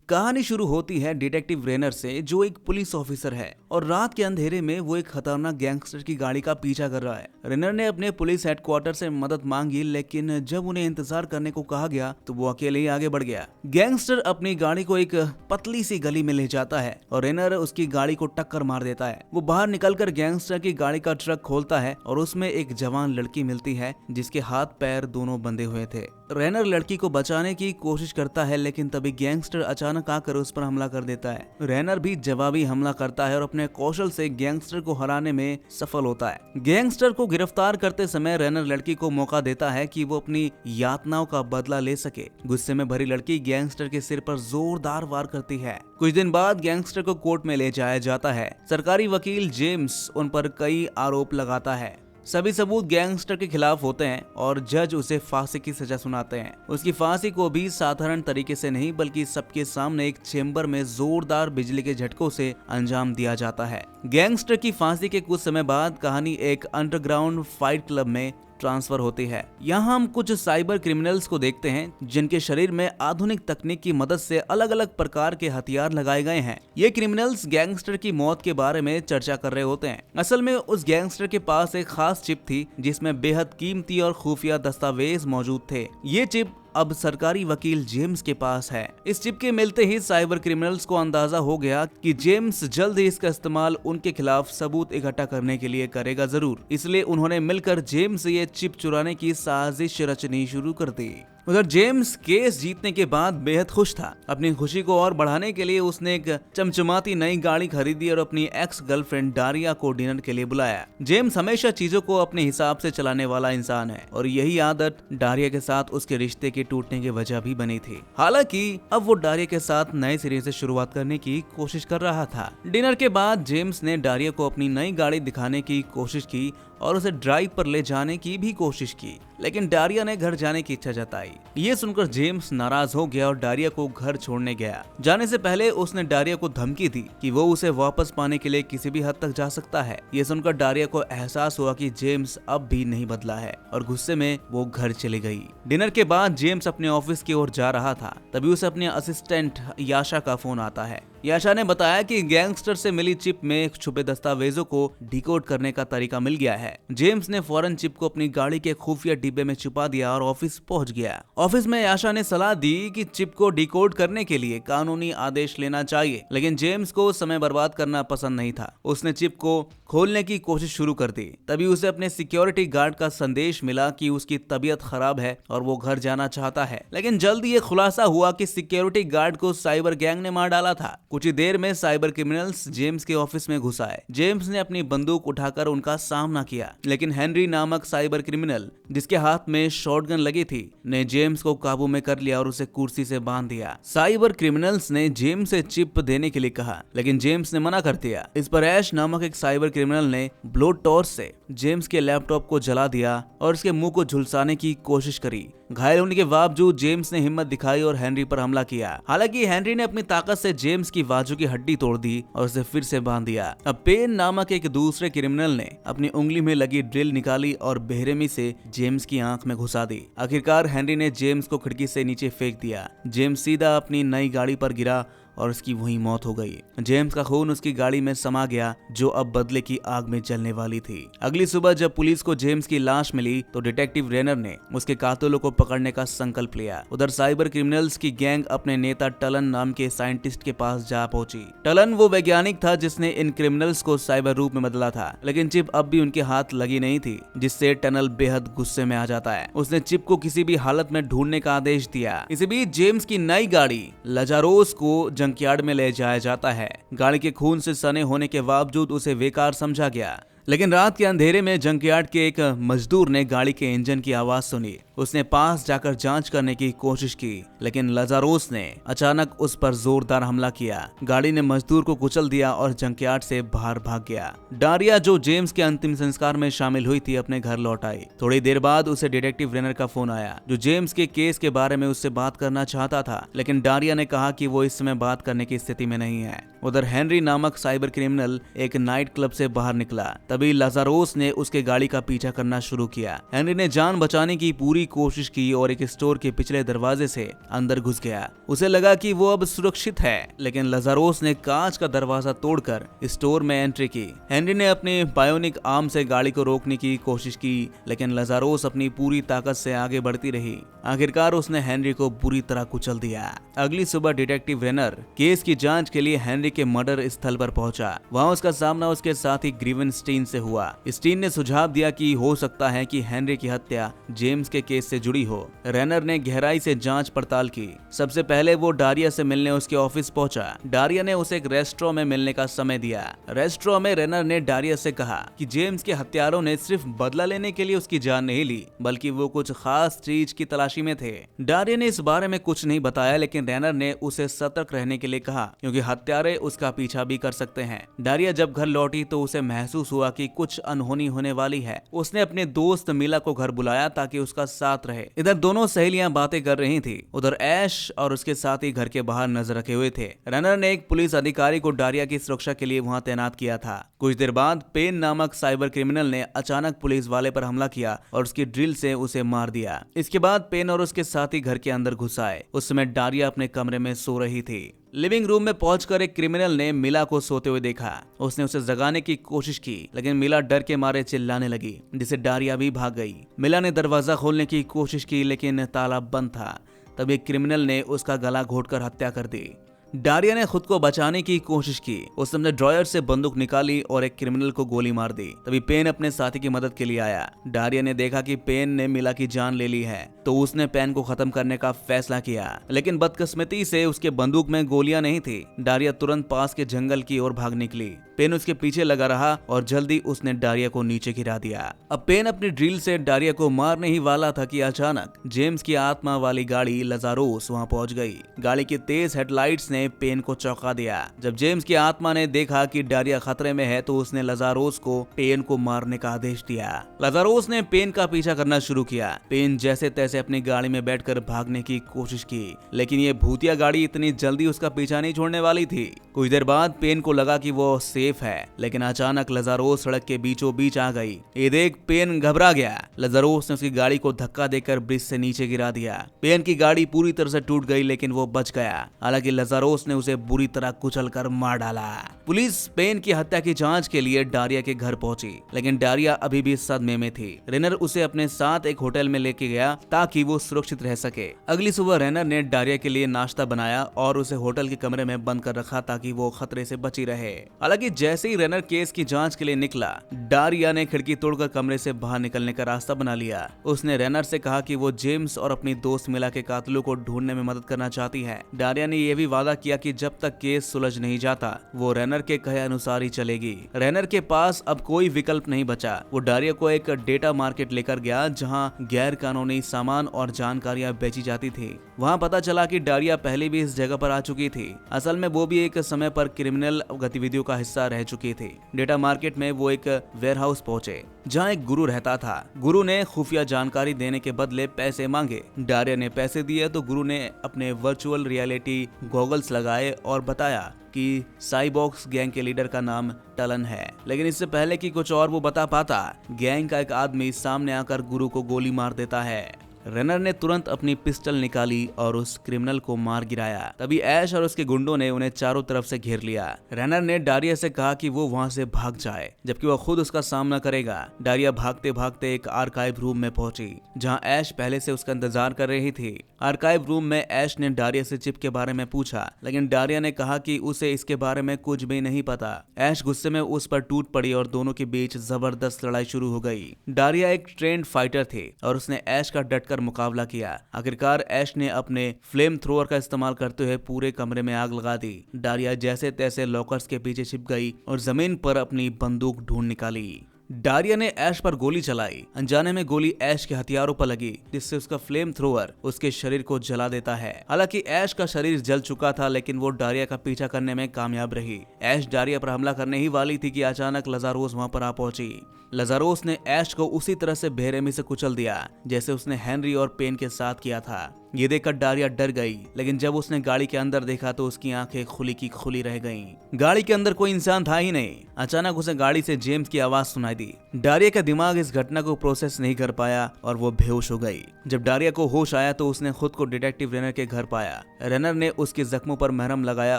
कहानी शुरू होती है डिटेक्टिव रेनर से, जो एक पुलिस ऑफिसर है और रात के अंधेरे में वो एक खतरनाक गैंगस्टर की गाड़ी का पीछा कर रहा है। रेनर ने अपने पुलिस हेडक्वार्टर से मदद मांगी, लेकिन जब उन्हें इंतजार करने को कहा गया तो वो अकेले ही आगे बढ़ गया। गैंगस्टर अपनी गाड़ी को एक पतली सी गली में ले जाता है और रेनर उसकी गाड़ी को टक्कर मार देता है। वो बाहर निकलकर गैंगस्टर की गाड़ी का ट्रक खोलता है और उसमें एक जवान लड़की मिलती है जिसके हाथ पैर दोनों बंधे हुए थे। रेनर लड़की को बचाने की कोशिश करता है, लेकिन तभी गैंगस्टर अचानक आकर उस पर हमला कर देता है। रेनर भी जवाबी हमला करता है और अपने कौशल से गैंगस्टर को हराने में सफल होता है। गैंगस्टर को गिरफ्तार करते समय रेनर लड़की को मौका देता है कि वो अपनी यातनाओं का बदला ले सके। गुस्से में भरी लड़की गैंगस्टर के सिर पर जोरदार वार करती है। कुछ दिन बाद गैंगस्टर को कोर्ट में ले जाया जाता है। सरकारी वकील जेम्स उन पर कई आरोप लगाता है। सभी सबूत गैंगस्टर के खिलाफ होते हैं और जज उसे फांसी की सजा सुनाते हैं। उसकी फांसी को भी साधारण तरीके से नहीं, बल्कि सबके सामने एक चेंबर में जोरदार बिजली के झटकों से अंजाम दिया जाता है। गैंगस्टर की फांसी के कुछ समय बाद कहानी एक अंडरग्राउंड फाइट क्लब में ट्रांसफर होती है। यहाँ हम कुछ साइबर क्रिमिनल्स को देखते हैं जिनके शरीर में आधुनिक तकनीक की मदद से अलग अलग प्रकार के हथियार लगाए गए हैं। ये क्रिमिनल्स गैंगस्टर की मौत के बारे में चर्चा कर रहे होते हैं। असल में उस गैंगस्टर के पास एक खास चिप थी जिसमें बेहद कीमती और खुफिया दस्तावेज मौजूद थे। ये चिप अब सरकारी वकील जेम्स के पास है। इस चिप के मिलते ही साइबर क्रिमिनल्स को अंदाजा हो गया कि जेम्स जल्द ही इसका इस्तेमाल उनके खिलाफ सबूत इकट्ठा करने के लिए करेगा जरूर। इसलिए उन्होंने मिलकर जेम्स से ये चिप चुराने की साजिश रचनी शुरू कर दी। उधर जेम्स केस जीतने के बाद बेहद खुश था। अपनी खुशी को और बढ़ाने के लिए उसने एक चमचमाती नई गाड़ी खरीदी और अपनी एक्स गर्लफ्रेंड डारिया को डिनर के लिए बुलाया। जेम्स हमेशा चीजों को अपने हिसाब से चलाने वाला इंसान है और यही आदत डारिया के साथ उसके रिश्ते के टूटने की वजह भी बनी थी। हालांकि अब वो डारिया के साथ नए सिरे से शुरुआत करने की कोशिश कर रहा था। डिनर के बाद जेम्स ने डारिया को अपनी नई गाड़ी दिखाने की कोशिश की और उसे ड्राइव पर ले जाने की भी कोशिश की, लेकिन डारिया ने घर जाने की इच्छा जताई। ये सुनकर जेम्स नाराज हो गया और डारिया को घर छोड़ने गया। जाने से पहले उसने डारिया को धमकी दी कि वो उसे वापस पाने के लिए किसी भी हद तक जा सकता है। ये सुनकर डारिया को एहसास हुआ कि जेम्स अब भी नहीं बदला है और गुस्से में वो घर चली गई। डिनर के बाद जेम्स अपने ऑफिस की ओर जा रहा था, तभी उसे अपने असिस्टेंट याशा का फोन आता है। याशा ने बताया कि गैंगस्टर से मिली चिप में छुपे दस्तावेजों को डिकोड करने का तरीका मिल गया है। जेम्स ने फौरन चिप को अपनी गाड़ी के खुफिया डिब्बे में छुपा दिया और ऑफिस पहुंच गया। ऑफिस में याशा ने सलाह दी कि चिप को डिकोड करने के लिए कानूनी आदेश लेना चाहिए, लेकिन जेम्स को समय बर्बाद करना पसंद नहीं था। उसने चिप को खोलने की कोशिश शुरू कर दी। तभी उसे अपने सिक्योरिटी गार्ड का संदेश मिला कि उसकी तबीयत खराब है और वो घर जाना चाहता है, लेकिन जल्द ये खुलासा हुआ कि सिक्योरिटी गार्ड को साइबर गैंग ने मार डाला था। कुछ ही देर में साइबर क्रिमिनल्स जेम्स के ऑफिस में घुस आए। जेम्स ने अपनी बंदूक उठाकर उनका सामना किया, लेकिन हेनरी नामक साइबर क्रिमिनल, जिसके हाथ में शॉटगन लगी थी, ने जेम्स को काबू में कर लिया और उसे कुर्सी से बांध दिया। साइबर क्रिमिनल्स ने जेम्स से चिप देने के लिए कहा, लेकिन जेम्स ने मना कर दिया। इस पर ऐश नामक एक साइबर क्रिमिनल ने ब्लो टॉर्च से जेम्स के लैपटॉप को जला दिया और उसके मुंह को झुलसाने की कोशिश करी। घायल होने के बावजूद जेम्स ने हिम्मत दिखाई और हेनरी पर हमला किया। हालांकि हेनरी ने अपनी ताकत से जेम्स की बाजू की हड्डी तोड़ दी और उसे फिर से बांध दिया। अब पेन नामक एक दूसरे क्रिमिनल ने अपनी उंगली में लगी ड्रिल निकाली और बेरहमी से जेम्स की आंख में घुसा दी। आखिरकार हेनरी ने जेम्स को खिड़की से नीचे फेंक दिया। जेम्स सीधा अपनी नई गाड़ी पर गिरा और उसकी वहीं मौत हो गई। जेम्स का खून उसकी गाड़ी में समा गया, जो अब बदले की आग में जलने वाली थी। अगली सुबह जब पुलिस को जेम्स की लाश मिली तो डिटेक्टिव रेनर ने उसके कातिलों को पकड़ने का संकल्प लिया। उधर साइबर क्रिमिनल्स की गैंग अपने नेता टलन नाम के साइंटिस्ट के पास जा पहुंची। टलन वो वैज्ञानिक था जिसने इन क्रिमिनल्स को साइबर रूप में बदला था, लेकिन चिप अब भी उनके हाथ लगी नहीं थी, जिससे टनल बेहद गुस्से में आ जाता है। उसने चिप को किसी भी हालत में ढूंढने का आदेश दिया। इसी बीच जेम्स की नई गाड़ी लजारोस को जंकयार्ड में ले जाया जाता है। गाड़ी के खून से सने होने के बावजूद उसे बेकार समझा गया, लेकिन रात के अंधेरे में जंकयार्ड के एक मजदूर ने गाड़ी के इंजन की आवाज सुनी। उसने पास जाकर जांच करने की कोशिश की, लेकिन लजारोस ने अचानक उस पर जोरदार हमला किया। गाड़ी ने मजदूर को कुचल दिया और जंकयार्ड से बाहर भाग गया। डारिया, जो जेम्स के अंतिम संस्कार में शामिल हुई थी, अपने घर लौट आई। थोड़ी देर बाद उसे डिटेक्टिव रेनर का फोन आया, जो जेम्स के केस के बारे में उससे बात करना चाहता था, लेकिन डारिया ने कहा कि वो इस समय बात करने की स्थिति में नहीं है। उधर हेनरी नामक साइबर क्रिमिनल एक नाइट क्लब से बाहर निकला। तभी लजारोस ने उसके गाड़ी का पीछा करना शुरू किया। हेनरी ने जान बचाने की पूरी पूरी कोशिश की और एक स्टोर के पिछले दरवाजे से अंदर घुस गया। उसे लगा कि वो अब सुरक्षित है, लेकिन लजारोस ने कांच का दरवाजा तोड़कर स्टोर में एंट्री की। हेनरी ने अपने बायोनिक आर्म से गाड़ी को रोकने की कोशिश की, लेकिन लजारोस अपनी पूरी ताकत से आगे बढ़ती रही। आखिरकार उसने हेनरी को बुरी तरह कुचल दिया। अगली सुबह डिटेक्टिव रेनर केस की जांच के लिए हेनरी के मर्डर स्थल पर पहुंचा। वहां उसका सामना उसके साथी ग्रीवन स्टीन से हुआ। स्टीन ने सुझाव दिया कि हो सकता है कि हेनरी की हत्या जेम्स के केस से जुड़ी हो। रेनर ने गहराई से जांच पड़ताल की। सबसे पहले वो डारिया से मिलने उसके ऑफिस पहुंचा। डारिया ने उसे एक रेस्टोरेंट में मिलने का समय दिया। रेस्टोरेंट में रेनर ने डारिया से कहा कि जेम्स के हत्यारों ने सिर्फ बदला लेने के लिए उसकी जान नहीं ली, बल्कि वो कुछ खास चीज की तलाशी में थे। डारिया ने इस बारे में कुछ नहीं बताया, लेकिन रेनर ने उसे सतर्क रहने के लिए कहा, क्योंकि हत्यारे उसका पीछा भी कर सकते हैं। डारिया जब घर लौटी तो उसे महसूस हुआ कि कुछ अनहोनी होने वाली है। उसने अपने दोस्त मिला को घर बुलाया ताकि उसका साथ रहे। इधर दोनों सहेलियां बातें कर रही थी, उधर ऐश और उसके साथी घर के बाहर नजर रखे हुए थे। रेनर ने एक पुलिस अधिकारी को डारिया की सुरक्षा के लिए वहां तैनात किया था। कुछ देर बाद पेन नामक साइबर क्रिमिनल ने अचानक पुलिस वाले पर हमला किया और उसकी ड्रिल से उसे मार दिया। इसके बाद पेन और उसके साथी घर के अंदर घुस आए। उस समय डारिया अपने कमरे में सो रही थी। लिविंग रूम में पहुंचकर एक क्रिमिनल ने मिला को सोते हुए देखा। उसने उसे जगाने की कोशिश की, लेकिन मिला डर के मारे चिल्लाने लगी, जिससे डारिया भी भाग गई। मिला ने दरवाजा खोलने की कोशिश की, लेकिन ताला बंद था। तभी क्रिमिनल ने उसका गला घोंटकर हत्या कर दी। डारिया ने खुद को बचाने की कोशिश की। उसने ड्रॉयर से बंदूक निकाली और एक क्रिमिनल को गोली मार दी। तभी पेन अपने साथी की मदद के लिए आया। डारिया ने देखा कि पेन ने मिला की जान ले ली है, तो उसने पेन को खत्म करने का फैसला किया, लेकिन बदकिस्मती से उसके बंदूक में गोलियां नहीं थी। डारिया तुरंत पास के जंगल की ओर भाग निकली। पेन उसके पीछे लगा रहा और जल्दी उसने डारिया को नीचे गिरा दिया। अब पेन अपनी ड्रिल से डारिया को मारने ही वाला था कि अचानक जेम्स की आत्मा वाली गाड़ी लजारोस वहां पहुंच गई। गाड़ी की तेज हेडलाइट्स ने पेन को चौंका दिया। जब जेम्स की आत्मा ने देखा कि डारिया खतरे में है, तो उसने लजारोस को पेन को मारने का आदेश दिया। लजारोस ने पेन का पीछा करना शुरू किया। पेन जैसे तैसे अपनी गाड़ी में बैठकर भागने की कोशिश की, लेकिन ये भूतिया गाड़ी इतनी जल्दी उसका पीछा नहीं छोड़ने वाली थी। कुछ देर बाद पेन को लगा कि वो सेफ है, लेकिन अचानक लजारोस सड़क के बीचों बीच आ गई। ये देख पेन घबरा गया। लजारोस ने उसकी गाड़ी को धक्का देकर ब्रिज से नीचे गिरा दिया। पेन की गाड़ी पूरी तरह से टूट गई, लेकिन वो बच गया। हालांकि लजारोस ने उसे बुरी तरह कुचलकर मार डाला। पुलिस पेन की हत्या की जांच के लिए डारिया के घर पहुंची, लेकिन डारिया अभी भी सदमे में थी। रेनर उसे अपने साथ एक होटल में लेके गया ताकि वो सुरक्षित रह सके। अगली सुबह रेनर ने डारिया के लिए नाश्ता बनाया और उसे होटल के कमरे में बंद कर रखा ताकि वो खतरे से बची रहे। हालांकि जैसे ही रेनर केस की जांच के लिए निकला, डारिया ने खिड़की तोड़कर कमरे से बाहर निकलने का रास्ता बना लिया। उसने रेनर से कहा कि वो जेम्स और अपनी दोस्त मिला के कातिलों को ढूंढने में मदद करना चाहती है। डारिया ने यह भी वादा किया कि जब तक केस सुलझ नहीं जाता, वो रेनर के कहे अनुसार ही चलेगी। रेनर के पास अब कोई विकल्प नहीं बचा। वो डारिया को एक डेटा मार्केट लेकर गया, जहां गैर कानूनी सामान और जानकारियां बेची जाती थी। वहां पता चला कि डारिया पहले भी इस जगह पर आ चुकी थी। असल में वो भी एक समय पर क्रिमिनल गतिविधियों का हिस्सा रह चुकी थी। डेटा मार्केट में वो एक वेयरहाउस पहुंचे, जहां एक गुरु रहता था। गुरु ने खुफिया जानकारी देने के बदले पैसे मांगे। डारिया ने पैसे दिए तो गुरु ने अपने वर्चुअल रियलिटी गॉगल्स लगाए और बताया कि साइबॉक्स गैंग के लीडर का नाम टलन है। लेकिन इससे पहले कि कुछ और वो बता पाता, गैंग का एक आदमी सामने आकर गुरु को गोली मार देता है। रेनर ने तुरंत अपनी पिस्टल निकाली और उस क्रिमिनल को मार गिराया। तभी ऐश और उसके गुंडों ने उन्हें चारों तरफ से घेर लिया। रेनर ने डारिया से कहा कि वो वहां से भाग जाए, जबकि वो खुद उसका सामना करेगा। डारिया भागते भागते एक आर्काइव रूम में पहुंची, जहां ऐश पहले से उसका इंतजार कर रही थी। आर्काइव रूम में ऐश ने डारिया से चिप के बारे में पूछा, लेकिन डारिया ने कहा कि उसे इसके बारे में कुछ भी नहीं पता। ऐश गुस्से में उस पर टूट पड़ी और दोनों के बीच जबरदस्त लड़ाई शुरू हो गई। डारिया एक ट्रेंड फाइटर थी और उसने ऐश का डटकर मुकाबला किया। आखिरकार ऐश ने अपने फ्लेम थ्रोअर का इस्तेमाल करते हुए पूरे कमरे में आग लगा दी। डारिया जैसे तैसे लॉकर्स के पीछे छिप गई और जमीन पर अपनी बंदूक ढूंढ निकाली। डारिया ने ऐश पर गोली चलाई। अनजाने में गोली ऐश के हथियारों पर लगी, जिससे उसका फ्लेम थ्रोअर उसके शरीर को जला देता है। हालांकि ऐश का शरीर जल चुका था, लेकिन वो डारिया का पीछा करने में कामयाब रही। ऐश डारिया पर हमला करने ही वाली थी कि अचानक लजारोस वहां पर आ पहुंची। लजारोस ने ऐश को उसी तरह से बेरहमी से कुचल दिया जैसे उसने हेनरी और पेन के साथ किया था। ये देखकर डारिया डर गई, लेकिन जब उसने गाड़ी के अंदर देखा तो उसकी आंखें खुली की खुली रह गईं। गाड़ी के अंदर कोई इंसान था ही नहीं। अचानक उसे गाड़ी से जेम्स की आवाज सुनाई दी। डारिया का दिमाग इस घटना को प्रोसेस नहीं कर पाया और वो बेहोश हो गई। जब डारिया को होश आया तो उसने खुद को डिटेक्टिव रेनर के घर पाया। रेनर ने उसके जख्मों पर मरहम लगाया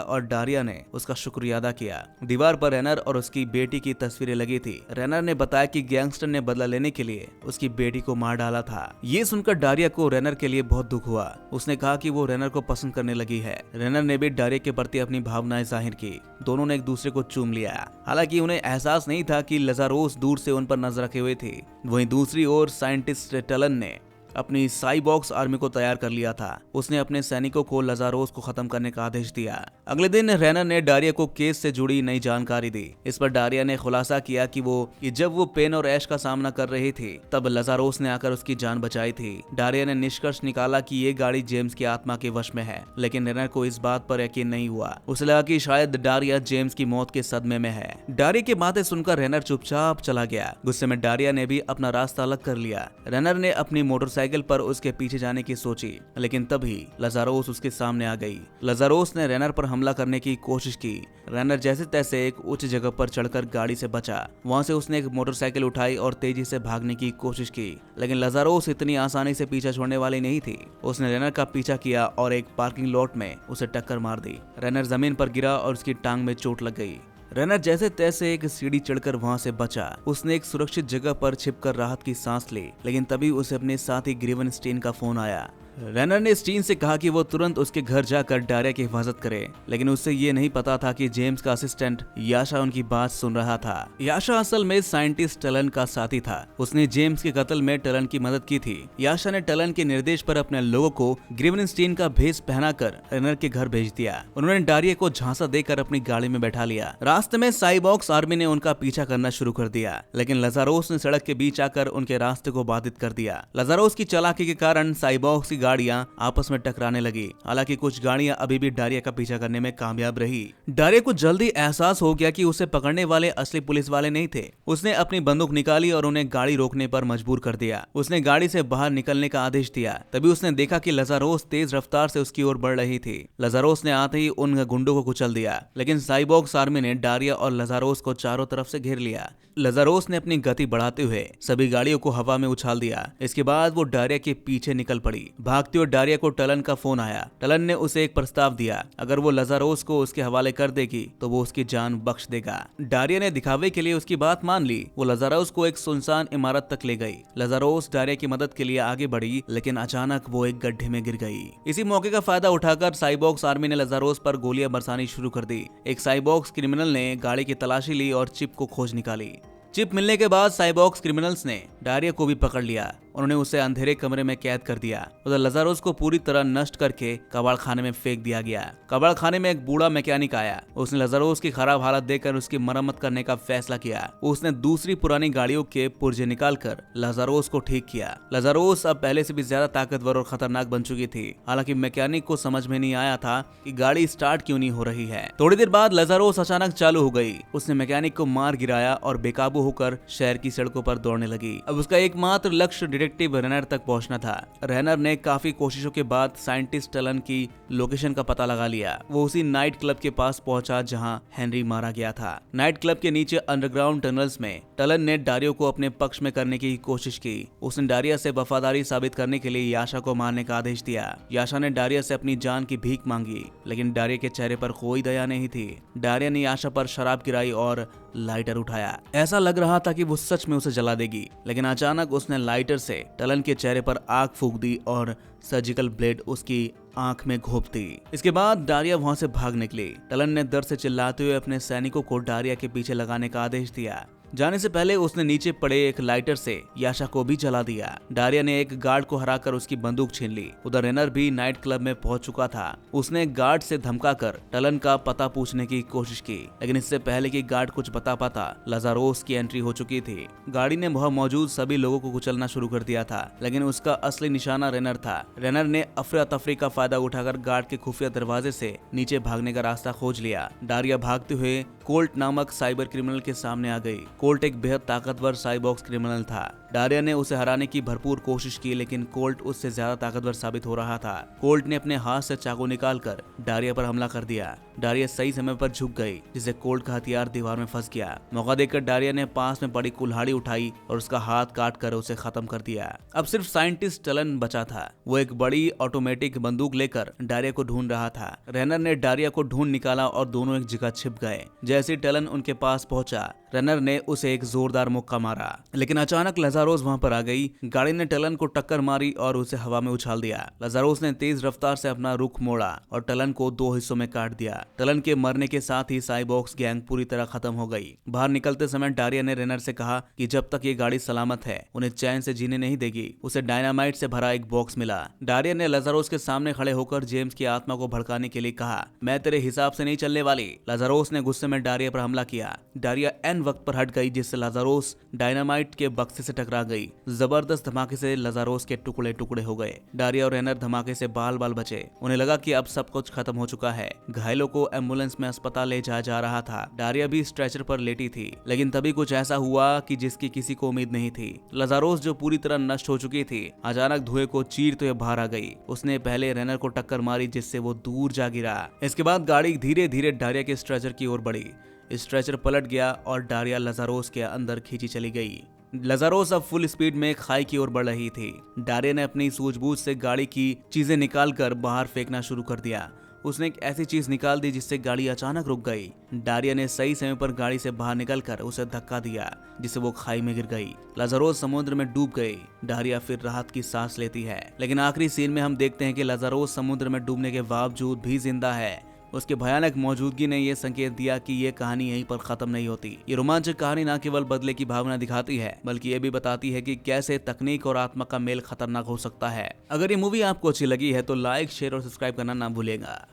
और डारिया ने उसका शुक्रिया अदा किया। दीवार पर रेनर और उसकी बेटी की तस्वीरें लगी थी। रेनर ने बताया कि गैंगस्टर ने बदला लेने के लिए उसकी बेटी को मार डाला था। ये सुनकर डारिया को रेनर के लिए बहुत दुख हुआ। उसने कहा कि वो रेनर को पसंद करने लगी है। रेनर ने भी डारिया के प्रति अपनी भावनाएं जाहिर की। दोनों ने एक दूसरे को चूम लिया। हालांकि उन्हें एहसास नहीं था कि लजारोस दूर से उन पर नजर रखे हुए थे। वहीं दूसरी ओर साइंटिस्ट टलन ने अपनी साइबॉक्स आर्मी को तैयार कर लिया था। उसने अपने सैनिकों को लजारोस को खत्म करने का आदेश दिया। अगले दिन रेनर ने डारिया को केस से जुड़ी नई जानकारी दी। इस पर डारिया ने खुलासा किया कि जब वो पेन और ऐश का सामना कर रही थी तब लजारोस ने आकर उसकी जान बचाई थी। डारिया ने निष्कर्ष निकाला कि ये गाड़ी जेम्स की आत्मा के वश में है, लेकिन रेनर को इस बात पर यकीन नहीं हुआ। उसे लगा कि शायद डारिया जेम्स की मौत के सदमे में है। डारिया की बातें सुनकर रेनर चुपचाप चला गया। गुस्से में डारिया ने भी अपना रास्ता अलग कर लिया। रेनर ने अपनी मोटरसाइकिल पर उसके पीछे जाने की सोची, लेकिन तभी लजारोस उसके सामने आ गई। लजारोस ने रेनर पर हमला करने की कोशिश की। रेनर जैसे तैसे एक उच्च जगह पर चढ़कर गाड़ी से बचा। वहां से उसने एक मोटरसाइकिल उठाई और तेजी से भागने की कोशिश की, लेकिन लजारोस इतनी आसानी से पीछा छोड़ने वाली नहीं थी। उसने रेनर का पीछा किया और एक पार्किंग लॉट में उसे टक्कर मार दी। रेनर जमीन पर गिरा और उसकी टांग में चोट लग गई। रेनर जैसे तैसे एक सीढ़ी चढ़कर वहां से बचा। उसने एक सुरक्षित जगह पर छिपकर राहत की सांस ली, लेकिन तभी उसे अपने साथी ग्रीवनस्टीन का फोन आया। रेनर ने स्टीन से कहा कि वो तुरंत उसके घर जाकर डारिया की हिफाजत करे, लेकिन उससे ये नहीं पता था कि जेम्स का असिस्टेंट याशा उनकी बात सुन रहा था। याशा असल में साइंटिस्ट टलन का साथी था। उसने जेम्स के कत्ल में टलन की मदद की थी। याशा ने टलन के निर्देश पर अपने लोगों को ग्रीवनस्टीन का भेष पहनाकर रेनर के घर भेज दिया। उन्होंने डारिया को झांसा देकर अपनी गाड़ी में बैठा लिया। रास्ते में साइबॉक्स आर्मी ने उनका पीछा करना शुरू कर दिया, लेकिन लजारोस ने सड़क के बीच आकर उनके रास्ते को बाधित कर दिया। लजारोस की चालाकी के कारण साइबॉक्स की गाड़ियां आपस में टकराने लगी। हालांकि कुछ गाड़ियां अभी भी डारिया का पीछा करने में कामयाब रही। डारिया को जल्दी एहसास हो गया कि उसे पकड़ने वाले असली पुलिस वाले नहीं थे। उसने अपनी बंदूक निकाली और उन्हें गाड़ी रोकने पर मजबूर कर दिया। उसने गाड़ी से बाहर निकलने का आदेश दिया। तभी उसने देखा कि लजारोस तेज रफ्तार से उसकी ओर बढ़ रही थी। लजारोस ने आते ही उन गुंडों को कुचल दिया, लेकिन साइबॉक्स आर्मी ने डारिया और लजारोस को चारों तरफ से घेर लिया। लजारोस ने अपनी गति बढ़ाते हुए सभी गाड़ियों को हवा में उछाल दिया। इसके बाद वो डारिया के पीछे निकल पड़ी। भागते हुए डारिया को टलन का फोन आया। टलन ने उसे एक प्रस्ताव दिया, अगर वो लजारोस को उसके हवाले कर देगी तो वो उसकी जान बख्श देगा। डारिया ने दिखावे के लिए उसकी बात मान ली। वो लजारोस को एक सुनसान इमारत तक ले गई। लजारोस डारिया की मदद के लिए आगे बढ़ी, लेकिन अचानक वो एक गड्ढे में गिर गई। इसी मौके का फायदा उठाकर साइबॉक्स आर्मी ने लजारोस पर गोलियां बरसानी शुरू कर दी। एक साइबॉक्स क्रिमिनल ने गाड़ी की तलाशी ली और चिप को खोज निकाली। चिप मिलने के बाद साइबॉक्स क्रिमिनल्स ने डारिया को भी पकड़ लिया। उन्होंने उसे अंधेरे कमरे में कैद कर दिया। उधर लजारोस को पूरी तरह नष्ट करके कबाड़ खाने में फेंक दिया गया। कबाड़ खाने में एक बूढ़ा मैकेनिक आया। उसने लजारोस की खराब हालत देखकर उसकी मरम्मत करने का फैसला किया। उसने दूसरी पुरानी गाड़ियों के पुर्जे निकालकर लजारोस को ठीक किया। लजारोस अब पहले से भी ज्यादा ताकतवर और खतरनाक बन चुकी थी। हालांकि मैकेनिक को समझ में नहीं आया था कि गाड़ी स्टार्ट क्यों नहीं हो रही है। थोड़ी देर बाद लजारोस अचानक चालू हो गई। उसने मैकेनिक को मार गिराया और बेकाबू होकर शहर की सड़कों पर दौड़ने लगी। अब उसका एकमात्र लक्ष्य डिटेक्टिव रेनर तक पहुंचना था। रेनर ने काफी कोशिशों के बाद साइंटिस्ट टलन की लोकेशन का पता लगा लिया। वो उसी नाइट क्लब के पास पहुंचा जहां हेनरी मारा गया था। नाइट क्लब के नीचे अंडरग्राउंड टनल्स में टलन ने डारिया को अपने पक्ष में करने की कोशिश की। उसने डारिया से वफादारी साबित करने के लिए याशा को मारने का आदेश दिया। याशा ने डारिया से अपनी जान की भीख मांगी, लेकिन डारिया के चेहरे पर कोई दया नहीं थी। डारिया ने याशा पर शराब गिराई और लाइटर उठाया। ऐसा लग रहा था कि वो सच में उसे जला देगी, लेकिन अचानक उसने लाइटर से टलन के चेहरे पर आग फूंक दी और सर्जिकल ब्लेड उसकी आंख में घोंप दी। इसके बाद डारिया वहां से भाग निकली। टलन ने दर्द से चिल्लाते हुए अपने सैनिकों को डारिया के पीछे लगाने का आदेश दिया। जाने से पहले उसने नीचे पड़े एक लाइटर से याशा को भी जला दिया। डारिया ने एक गार्ड को हराकर उसकी बंदूक छीन ली। उधर रेनर भी नाइट क्लब में पहुंच चुका था। उसने गार्ड से धमकाकर टलन का पता पूछने की कोशिश की, लेकिन इससे पहले कि गार्ड कुछ बता पाता, लजारोस की एंट्री हो चुकी थी। गाड़ी ने वहां मौजूद सभी लोगों को कुचलना शुरू कर दिया था, लेकिन उसका असली निशाना रेनर था। रेनर ने अफरा तफरी का फायदा उठाकर गार्ड के खुफिया दरवाजे से नीचे भागने का रास्ता खोज लिया। डारिया भागते हुए कोल्ट नामक साइबर क्रिमिनल के सामने आ गई। कोल्ट एक बेहद ताकतवर साइबॉक्स क्रिमिनल था। डारिया ने उसे हराने की भरपूर कोशिश की, लेकिन कोल्ट उससे ज्यादा ताकतवर साबित हो रहा था। कोल्ट ने अपने हाथ से चाकू निकालकर डारिया पर हमला कर दिया। डारिया सही समय पर झुक गई, जिससे कोल्ट का हथियार दीवार में फंस गया। मौका देखकर डारिया ने पास में पड़ी कुल्हाड़ी उठाई और उसका हाथ काट कर उसे खत्म कर दिया। अब सिर्फ साइंटिस्ट टलन बचा था। वो एक बड़ी ऑटोमेटिक बंदूक लेकर डारिया को ढूंढ रहा था। रनर ने डारिया को ढूंढ निकाला और दोनों एक जगह छिप गए। जैसे ही टलन उनके पास पहुंचा, रनर ने उसे एक जोरदार मुक्का मारा, लेकिन अचानक लाजारोस वहां पर आ गई। गाड़ी ने टलन को टक्कर मारी और उसे हवा में उछाल दिया। लाजारोस ने तेज रफ्तार से अपना रुख मोड़ा और टलन को दो हिस्सों में काट दिया। टलन के मरने के साथ ही साइबॉक्स गैंग पूरी तरह खत्म हो गई। बाहर निकलते समय डारिया ने रेनर से कहा कि जब तक ये गाड़ी सलामत है उन्हें चैन से जीने नहीं देगी। उसे डायनामाइट से भरा एक बॉक्स मिला। डारिया ने लाजारोस के सामने खड़े होकर जेम्स की आत्मा को भड़काने के लिए कहा, मैं तेरे हिसाब से नहीं चलने वाली। लाजारोस ने गुस्से में डारिया पर हमला किया। डारिया एन वक्त पर हट गई, जिससे लाजारोस डायनामाइट के बक्से से टकरा गई। जबरदस्त धमाके से लाजारोस के टुकड़े टुकड़े हो गए। डारिया और रेनर धमाके से बाल बाल बचे। उन्हें लगा कि अब सब कुछ खत्म हो चुका है। घायलों को एम्बुलेंस में अस्पताल ले जाया जा रहा था। डारिया भी स्ट्रेचर पर लेटी थी, लेकिन तभी कुछ ऐसा हुआ कि जिसकी किसी को उम्मीद नहीं थी। लाजारोस जो पूरी तरह नष्ट हो चुकी थी, अचानक धुएं को चीरते हुए बाहर आ गई। उसने पहले रेनर को टक्कर मारी, जिससे वो दूर जा गिरा। इसके बाद गाड़ी धीरे धीरे डारिया के स्ट्रेचर की ओर बढ़ी। स्ट्रेचर पलट गया और डारिया लाजारोस के अंदर खींची चली गई। लाजारोस अब फुल स्पीड में खाई की ओर बढ़ रही थी। डारिया ने अपनी सूझबूझ से गाड़ी की चीजें निकालकर बाहर फेंकना शुरू कर दिया। उसने एक ऐसी चीज निकाल दी जिससे गाड़ी अचानक रुक गई। डारिया ने सही समय पर गाड़ी से बाहर निकलकर उसे धक्का दिया, जिससे वो खाई में गिर गई। लाजारोस समुद्र में डूब गई। डारिया फिर राहत की सांस लेती है, लेकिन आखिरी सीन में हम देखते हैं कि लाजारोस समुद्र में डूबने के बावजूद भी जिंदा है। उसके भयानक मौजूदगी ने यह संकेत दिया कि यह कहानी यहीं पर खत्म नहीं होती। ये रोमांचक कहानी न केवल बदले की भावना दिखाती है, बल्कि ये भी बताती है कि कैसे तकनीक और आत्मा का मेल खतरनाक हो सकता है। अगर ये मूवी आपको अच्छी लगी है तो लाइक, शेयर और सब्सक्राइब करना ना भूलेगा।